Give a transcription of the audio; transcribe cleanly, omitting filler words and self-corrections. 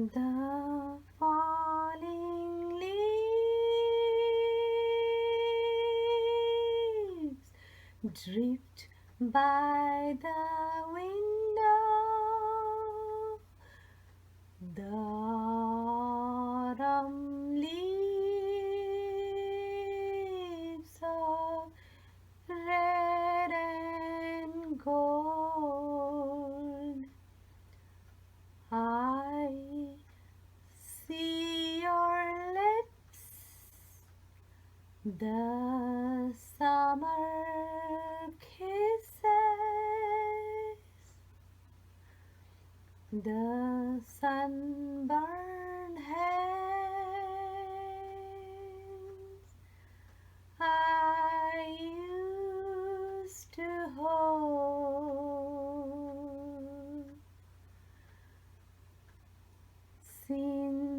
The falling leaves drift by the window. The autumn leaves are red and gold. I see your lips, the summer kisses, the sunburned hands I used to hold. Since